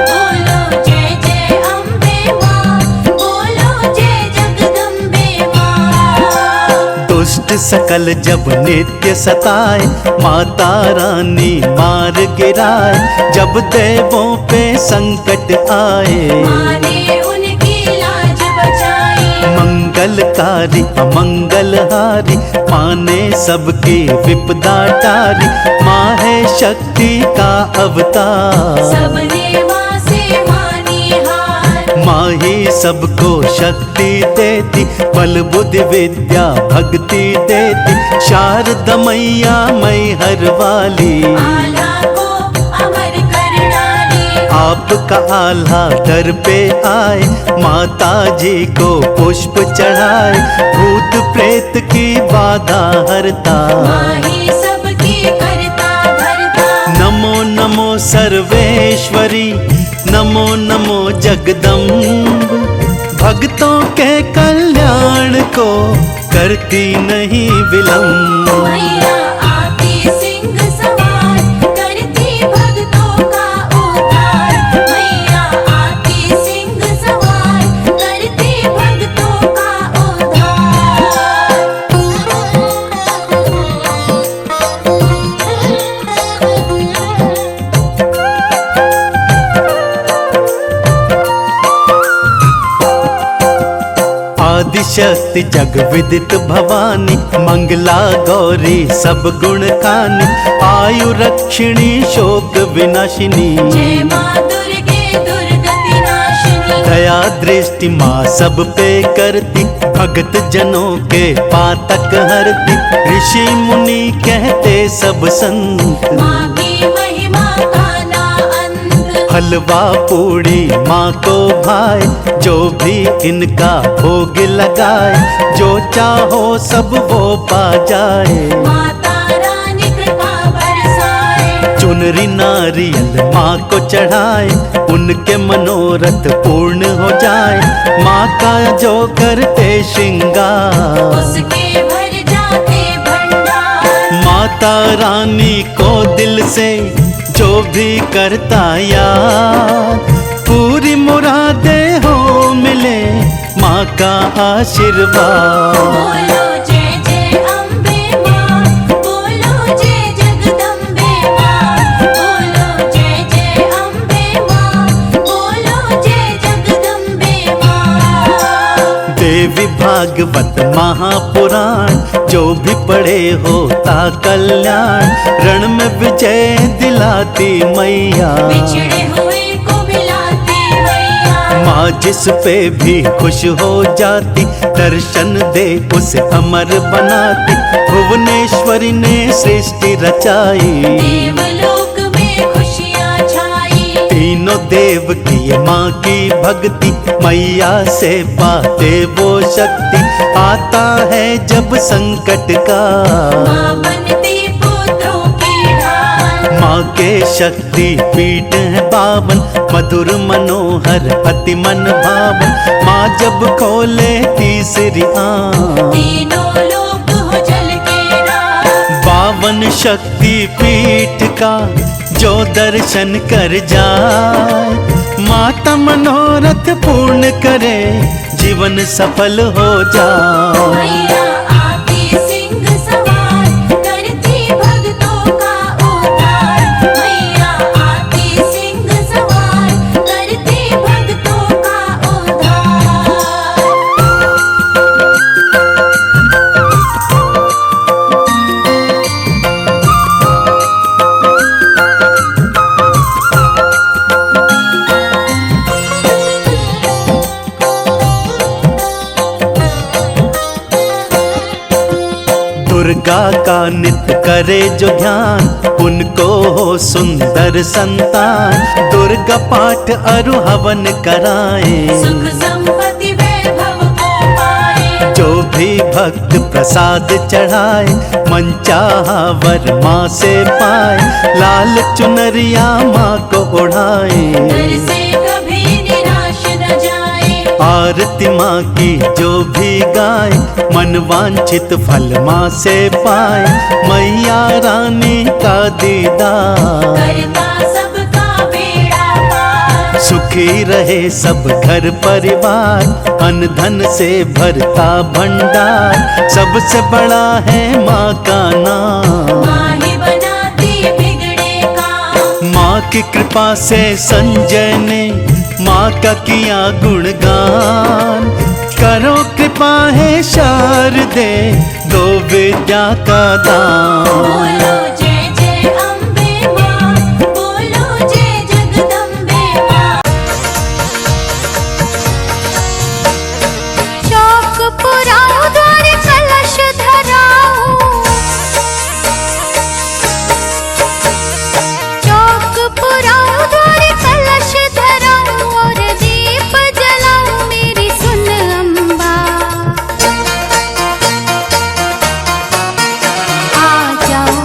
Speaker 2: बोलो जय जय अम्बे माँ, बोलो जय जगदम्बे माँ।
Speaker 1: दुष्ट सकल जब नित्य सताए, माता रानी मार गिराए। जब देवों पे संकट आए,
Speaker 2: माँ ने उनकी लाज बचाई।
Speaker 1: मंगलकारी अमंगलहारी, माँ ने सबकी विपदा टारी। माँ है शक्ति का अवतार,
Speaker 2: सबने माँ से मानी हार।
Speaker 1: माँ ही सबको शक्ति देती। बल बुद्धि विद्या भक्ति देती। शारदा मैया मैहर वाली,
Speaker 2: आला को अमर कर डाली।
Speaker 1: आपका आल्हा दर पे आए। माता जी को पुष्प चढ़ाए, भूत प्रेत की बाधा हरता।
Speaker 2: माँ ही सबकी करता धरता।
Speaker 1: नमो नमो सर्वेश्वरी, नमो नमो जगदम्ब। भक्तों के कल्याण को करती नहीं विलम्ब।
Speaker 2: मैया आती सिंह सवार, करती भक्तों का उद्धार। मैया आती सिंह सवार, करती भक्तों का
Speaker 1: शक्ति जग विदित भवानी, मंगला गौरी सब गुण खानी, आयु रक्षिणी शोक विनाशिनी।
Speaker 2: जय माँ दुर्गे दुर्गति नाशिनी।
Speaker 1: दया दृष्टि माँ सब पे करती, भगत जनों के पातक हरती। ऋषि मुनि कहते सब संत,
Speaker 2: माँ की महिमा का ना अंत।
Speaker 1: हलवा पूड़ी माँ को भाए, जो भी इनका भोग लगाए। जो चाहो सब वो पा जाए,
Speaker 2: माता रानी कृपा बरसाए।
Speaker 1: चुनरी नारियल माँ को चढ़ाए, उनके मनोरथ पूर्ण हो जाए। माँ का जो करते श्रृंगार,
Speaker 2: उसके भर जाते भंडार।
Speaker 1: माता रानी को दिल से जो भी करता याद, पूरी मुरादें हो मिले माँ का आशीर्वाद।
Speaker 2: बोलो जय जय अम्बे माँ, बोलो जय जगदम्बे माँ। बोलो जय जय अम्बे माँ, बोलो जय जगदम्बे माँ।
Speaker 1: देवी भागवत महापुराण, जो भी पढ़े होता कल्याण। रण में विजय दिलाती मैया,
Speaker 2: बिछड़े हुए को मिलाती मैया।
Speaker 1: माँ जिस पे भी खुश हो जाती, दर्शन दे उसे अमर बनाती। भुवनेश्वरी ने सृष्टि रचाई,
Speaker 2: देवलोक में खुशियाँ छाई।
Speaker 1: तीनों देव की माँ की भक्ति, मैया से पाते वो शक्ति। आता है जब संकट का,
Speaker 2: माँ बनती पुत्रों की ढाल।
Speaker 1: माँ के शक्ति पीठ है पावन, मधुर मनोहर अति मन भावन। माँ जब खोले तीसरी आँख,
Speaker 2: तीनों लोक हो जल के राह।
Speaker 1: पावन शक्ति पीठ का जो दर्शन कर जाए, माता मनोरथ पूर्ण करे, जीवन सफल हो जाए।
Speaker 2: मैया आती सिंह सवार, करती भक्तों का उद्धार। मैया आती सिंह सवार, करती भक्तों का उद्धार।
Speaker 1: दुर्गा का नित्य करे जो ध्यान, उनको हो सुंदर संतान। दुर्गा पाठ अरु हवन कराए,
Speaker 2: सुख संपत्ति वैभव को पाए।
Speaker 1: जो भी भक्त प्रसाद चढ़ाए, मन चाहा वर माँ से पाए। लाल चुनरिया माँ को ओढ़ाए,
Speaker 2: घर से कभी निराश न जाए।
Speaker 1: आरती माँ की जो भी गाए, मन वांछित फल माँ से पाए। मैया रानी का दीदार,
Speaker 2: करता सबका बेड़ा पार।
Speaker 1: सुखी रहे सब घर परिवार। अन्न धन से भरता भंडार, सबसे बड़ा है माँ का नाम।
Speaker 2: माँ ही बनाती बिगड़े काम।
Speaker 1: माँ की कृपा से संजय ने माँ का किया गुणगान। करो कृपा है शारदे, दो विद्या का दान।
Speaker 2: बोलो जय जय अम्बे माँ, बोलो जय जगदम्बे माँ।
Speaker 4: चौक पुराओ द्वार कलश धराओ, चौक पुराओ द्वार कलश धराओ, और दीप जलाओ मेरी सुन अम्बा। आ जाओ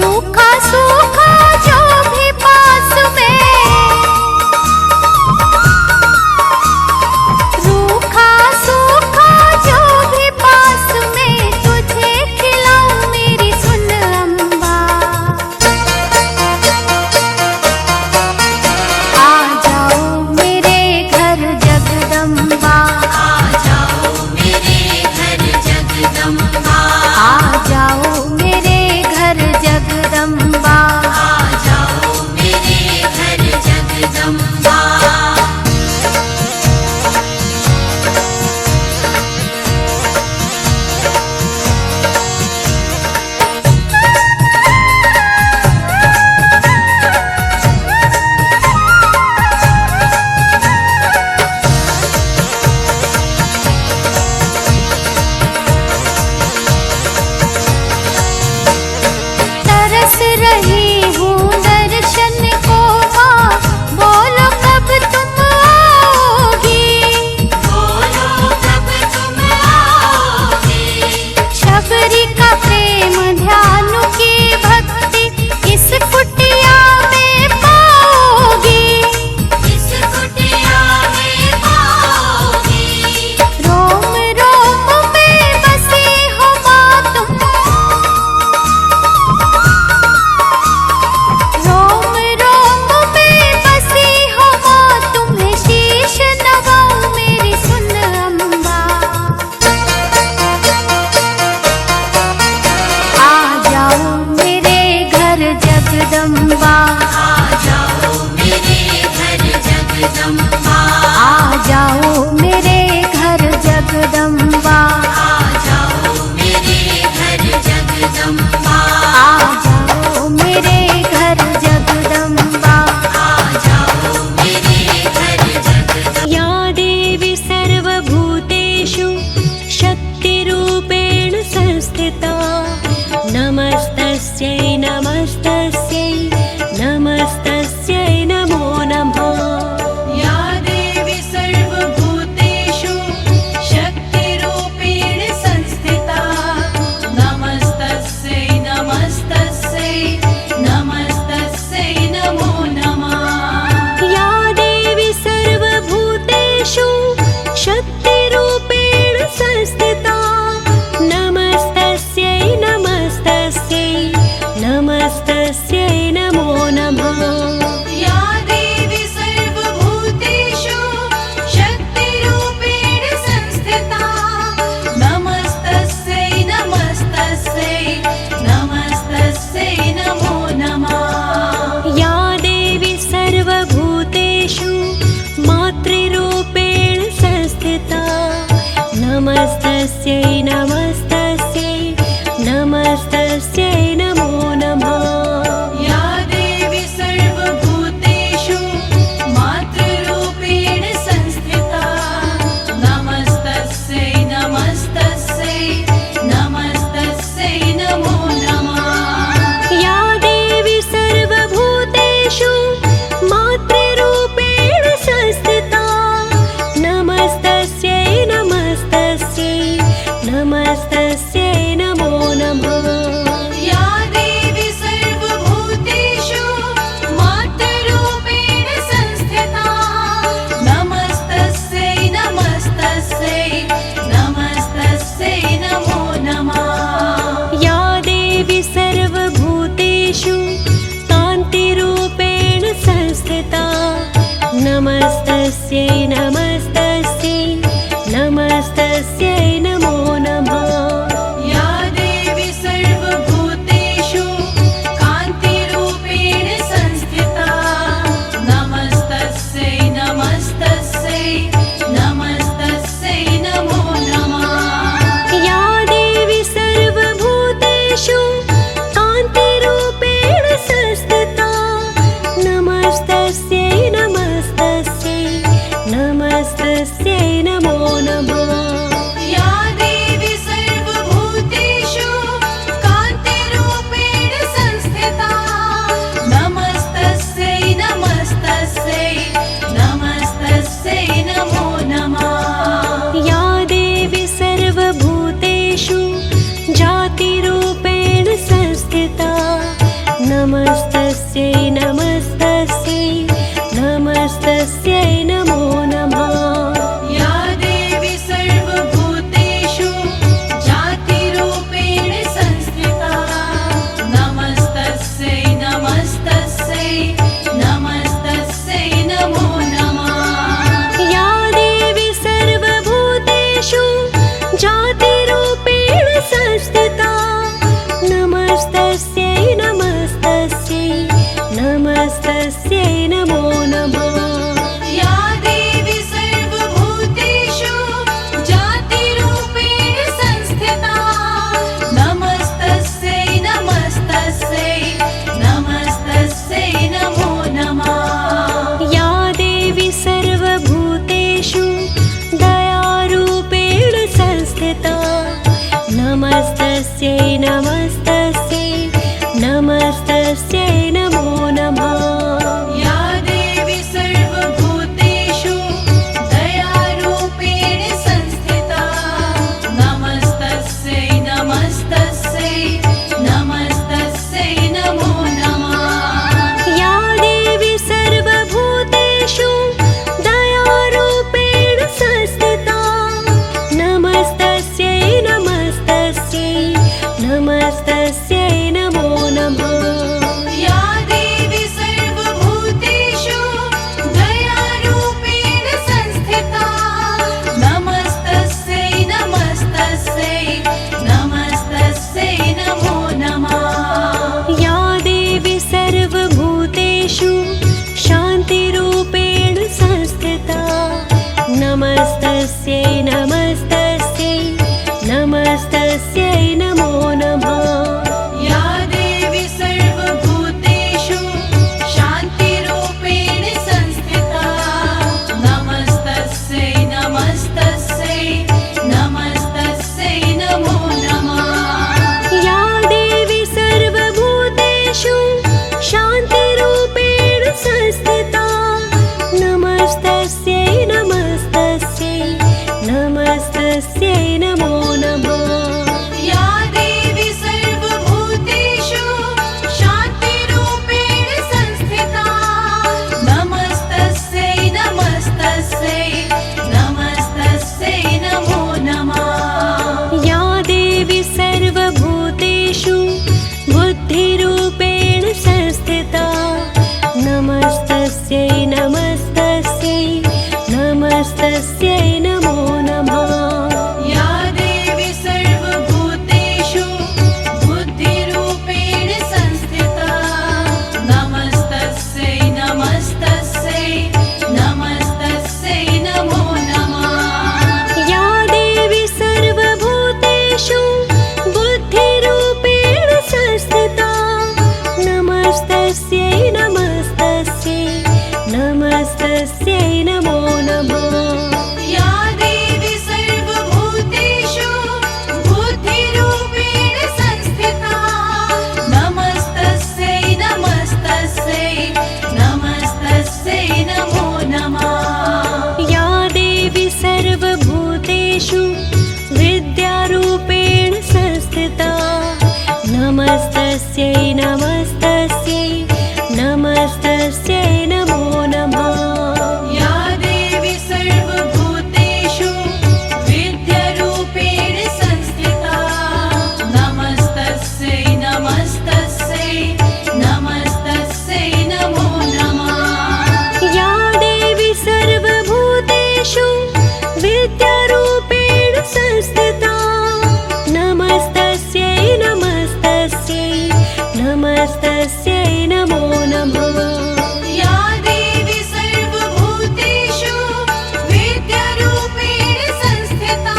Speaker 4: रूखा सूखा जो भी पास में, रूखा सूखा जो भी पास में, तुझे खिलाऊं मेरी सुन अम्बा। आ जाओ मेरे घर जगदम्बा,
Speaker 2: आ जाओ मेरे घर जगदम्बा,
Speaker 4: आ जाओ मेरे घर जगदम्बा।
Speaker 2: आ जाओ मेरे घर जगदम्बा।
Speaker 4: तरस रही हूँ दर्शन को माँ, बोलो कब तुम आओगी।
Speaker 2: बोलो कब तुम आओगी।
Speaker 4: शबरी का प्रेम ध्यान की भक्ति इस कुटिया में पाओगी।
Speaker 2: इस कुटिया में पाओगी।
Speaker 4: रोम रोम में बसी हो माँ तुम, रोम रोम में बसी हो माँ, तुम्हें शीश नवाऊं मेरी सुन अम्बा। आ जाओ मेरे घर जगदम्बा,
Speaker 2: आ जाओ मेरे घर जगदम्बा,
Speaker 4: आ जाओ मेरे घर जगदम्बा,
Speaker 2: आ जाओ मेरे घर जगदम्बा,
Speaker 4: आ जाओ मेरे घर जगदम्बा।
Speaker 2: आ जाओ मेरे घर जगदम्बा।
Speaker 5: या देवी सर्वभूतेषु शक्तिरूपेण संस्थिता, नमस्तस्यै नमस्तस्यै नमस्तस्यै नमो नमः।
Speaker 6: या देवी सर्वभूतेषु शक्तिरूपेण संस्थिता, नमस्तस्यै नमस्तस्यै नमस्तस्यै नमो नमः।
Speaker 5: या देवी सर्वभूतेषु शक्तिरूपेण संस्थिता, नमस्तस्यै नमस्तस्यै नमस्तस्यै नमो नमः।
Speaker 6: या देवी सर्वभूतेषु शक्तिरूपेण संस्थिता, नमस्तस्यै नमस्तस्यै नमस्तस्यै नमो नमः।
Speaker 5: या देवी सर्वभूतेषु मातृरूपेण संस्थिता, नमस्तस्यै नमस्तस्यै नमस्तस्यै नमो नमः।
Speaker 6: या देवी सर्वभूतेषु मातृरूपेण संस्थिता, नमस्तस्यै नमस्तस्यै नमस्तस्यै नमो नमः।
Speaker 5: या देवी सर्वभूतेषु मातृरूपेण संस्थिता, नमस्तस्यै नमस्तस्यै नमस्तस्यै नमो नमः।
Speaker 6: या देवी सर्वभूतेषु मातृरूपेण संस्थिता, नमस्तस्यै नमस्तस्यै नमस्तस्यै नमो नमः।
Speaker 5: या देवी सर्वभूतेषु कान्तिरूपेण संस्थिता, नमस्तस्यै नमस्तस्यै नमस्तस्यै नमो नमः।
Speaker 6: या देवी सर्वभूतेषु कान्तिरूपेण संस्थिता, नमस्तस्यै नमस्तस्यै नमस्तस्यै नमो नमः।
Speaker 5: या देवी सर्वभूतेषु कान्तिरूपेण संस्थिता, नमस्तस्यै नमस्तस्यै नमस्तस्यै नमस्तस्यै नमस्तस्यै नमस्तस्यै नमो नमः।
Speaker 6: या देवी सर्वभूतेषु जातिरूपेण संस्थिता नमस्तस्यै नमस्तस्यै नमस्तस्यै नमो नमः।
Speaker 5: या देवी सर्वभूतेषु जातिरूपेण संस्थिता नमस्तस्यै नमस्तस्यै नमस्तस्यै नमो नमः।
Speaker 6: या देवी सर्वभूतेषु जातिरूपेण संस्थिता नमस्तस्यै नमस्तस्यै नमस्तस्यै नमो नमः।
Speaker 5: या देवी सर्वभूतेषु दयारूपेण संस्थिता नमस्तस्यै नमस्तस्यै नमस्तस्यै नमो नमः।
Speaker 6: या देवी सर्वभूतेषु दयारूपेण संस्थिता नमस्तस्यै नमस्तस्यै नमस्तस्यै नमो नमः।
Speaker 5: या देवी सर्वभूतेषु दयारूपेण संस्थिता नमस्तस्यै नमस्तस्यै नमस्तस्यै नमो नमः।
Speaker 6: या देवी सर्वभूतेषु दयारूपेण संस्थिता नमस्तस्यै नमस्तस्यै नमस्तस्यै नमो नमः।
Speaker 5: या देवी सर्वभूतेषु शान्तिरूपेण संस्थिता नमस्तस्यै नमस्तस्यै नमस्तस्यै नमो नमः।
Speaker 6: या देवी सर्वभूतेषु शान्तिरूपेण संस्थिता नमस्तस्यै नमस्तस्यै नमस्तस्यै नमो नमः।
Speaker 5: या देवी सर्वभूतेषु शान्तिरूपेण संस्थिता नमस्तस्यै नमस्तस्यै नमस्तस्यै नमो नमः।
Speaker 6: या देवी सर्वभूतेषु शान्तिरूपेण संस्थिता नमस्तस्यै नमस्तस्यै नमस्तस्यै नमो नमः।
Speaker 5: या देवी सर्वभूतेषु बुद्धिरूपेण संस्थिता नमस्तस्यै नमस्तस्यै नमस्तस्यै नमो नमः।
Speaker 6: या देवी सर्वभूतेषु बुद्धिरूपेण संस्थिता नमस्तस्यै नमस्तस्यै नमस्तस्यै नमो नमः।
Speaker 5: या देवी सर्वभूतेषु बुद्धिरूपेण संस्थिता नमस्तस्यै नमस्तस्यै नमस्तस्यै नमो नमः।
Speaker 6: या देवी सर्वभूतेषु बुद्धिरूपेण संस्थिता नमस्तस्यै नमस्तस्यै नमस्तस्यै नमो नमः।
Speaker 5: या देवी सर्वभूतेषु विद्यारूपेण संस्थिता नमस्तस्यै नमस्तस्यै नमस्तस्यै नमो नमः।
Speaker 6: या देवी सर्वभूतेषु विद्यारूपेण संस्थिता नमस्तस्यै नमस्तस्यै नमस्तस्यै नमो नमः।
Speaker 5: या देवी सर्वभूतेषु विद्यारूपेण संस्थिता नमस्तस्यै नमस्तस्यै नमस्तस्यै नमो नमः।
Speaker 6: या देवी सर्वभूतेषु विद्यारूपेण संस्थिता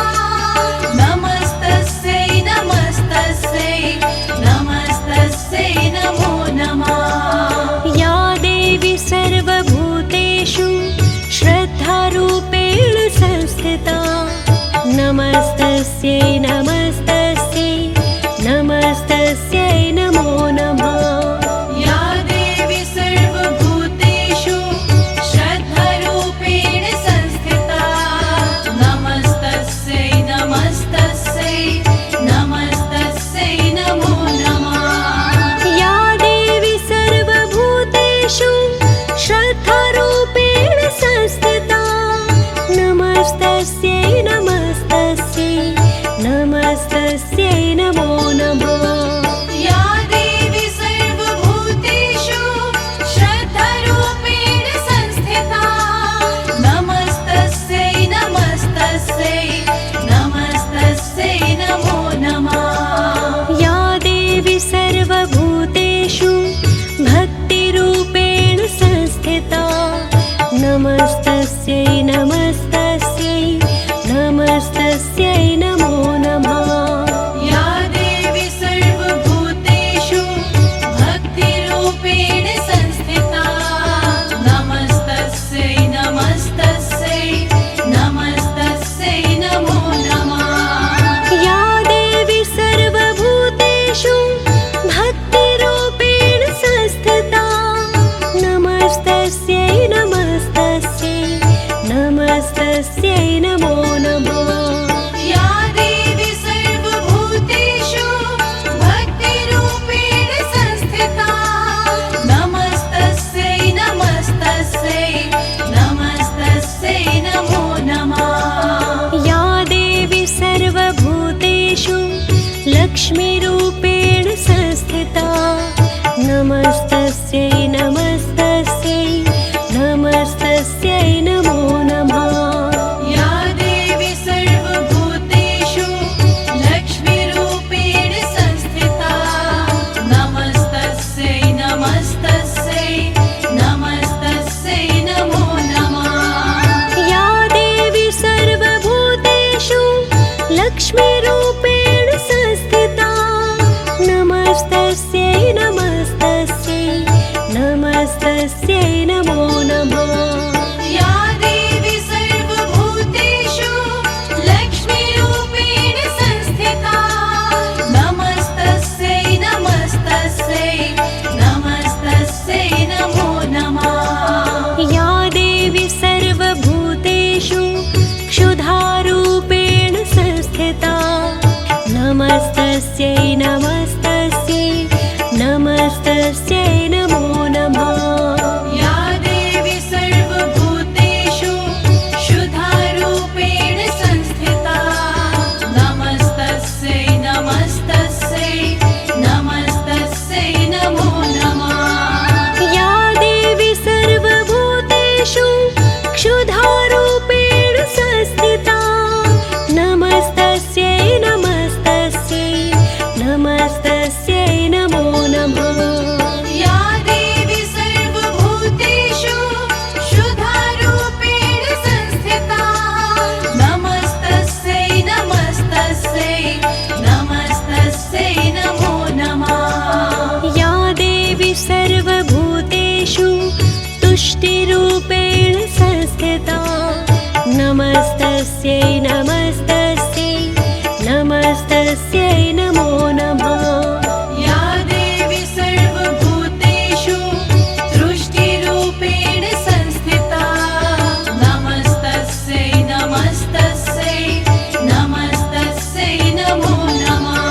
Speaker 6: नमस्तस्यै नमस्तस्यै नमस्तस्यै नमो नमः।
Speaker 5: या देवी सर्वभूतेषु श्रद्धारूपेण संस्थिता नमस्तस्यै नमस्तस्यै नमस्तस्यै नमो नमः।
Speaker 6: या देवी सर्वभूतेषु
Speaker 5: नमस्तस्यै नमस्तस्यै नमस्तस्यै नमो नमः।
Speaker 6: या देवी सर्वभूतेषु लक्ष्मीरूपेण संस्थिता नमस्तस्यै नमस्तस्यै नमस्तस्यै नमो नमः।
Speaker 5: या देवी सर्वभूतेषु लक्ष्मीरूपेण संस्थिता नमस्तस्यै नमस्तस्यै नमस्तस्यै नमो नमः।
Speaker 6: या देवी सर्वभूतेषु लक्ष्मीरूपेण संस्थिता नमस्तस्यै नमस्तस्यै नमस्तस्यै नमो नमः।
Speaker 5: या देवी सर्वभूतेषु क्षुधारूपेण संस्थिता नमस्तस्यै नमस्तस्यै नमस्तस्यै नमो नमः।
Speaker 6: या देवी सर्वभूतेषु क्षुधारूपेण संस्थिता नमस्तस्यै नमस्तस्यै नमस्तस्यै नमो नमः।
Speaker 5: या देवी सर्वभूतेषु क्षुधारूपेण संस्थिता नमस्तस्यै नमस्तस्यै नमस्तस्यै नमो नमः।
Speaker 6: या देवी सर्वभूतेषु क्षुधारूपेण संस्थिता नमस्तस्यै नमस्तस्यै नमस्तस्यै नमो नमः।
Speaker 5: या देवी सर्वभूतेषु तुष्टिरूपेण संस्थिता नमस्तस्यै नमस्तस्यै नमस्तस्यै नमो नमः।
Speaker 6: या देवी सर्वभूतेषु तुष्टिरूपेण संस्थिता नमस्तस्यै नमस्तस्यै नमस्तस्यै नमो नमः।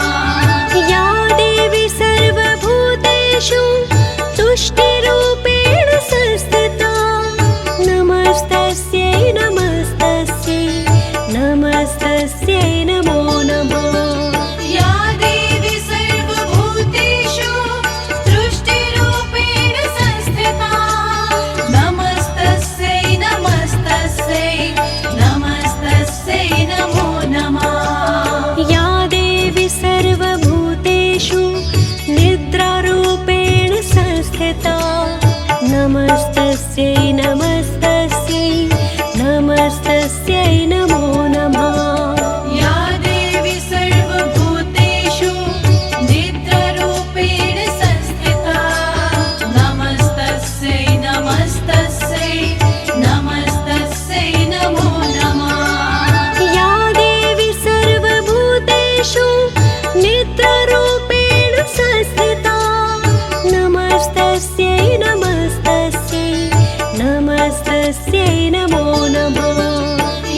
Speaker 5: या देवी सर्वभूतेषु तुष्टिरूपेण संस्थिता नमस्तस्यै नमस्तस्यै नमस्तस्यै नमो नमः।
Speaker 6: या देवी सर्वभूतेषु तुष्टिरूपेण संस्थिता नमस्तस्यै नमस्तस्यै नमस्तस्यै नमो नमः।
Speaker 5: या देवी सर्वभूतेषु निद्रारूपेण संस्थिता नमस्तस्यै नमस्तस्यै नमस्तस्यै नमो नमः।
Speaker 6: या देवी सर्वभूतेषु निद्रारूपेण संस्थिता नमस्तस्यै नमस्तस्यै नमस्तस्यै नमो नमः।
Speaker 5: या देवी सर्वभूतेषु निद्रारूपेण संस्थिता नमस्तस्यै नमस्तस्यै नमस्तस्यै नमो नमः।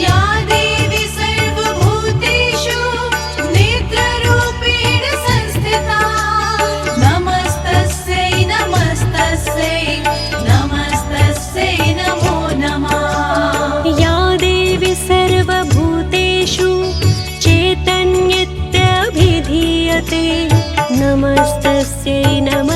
Speaker 6: या देवी सर्वभूतेषु निद्रारूपेण संस्थिता नमस्तस्यै नमस्तस्यै नमस्तस्यै नमो नमः।
Speaker 5: या देवी सर्वभूतेषु चैतन्यत्यभिधीयते नमस्तस्यै नमस्तस्यै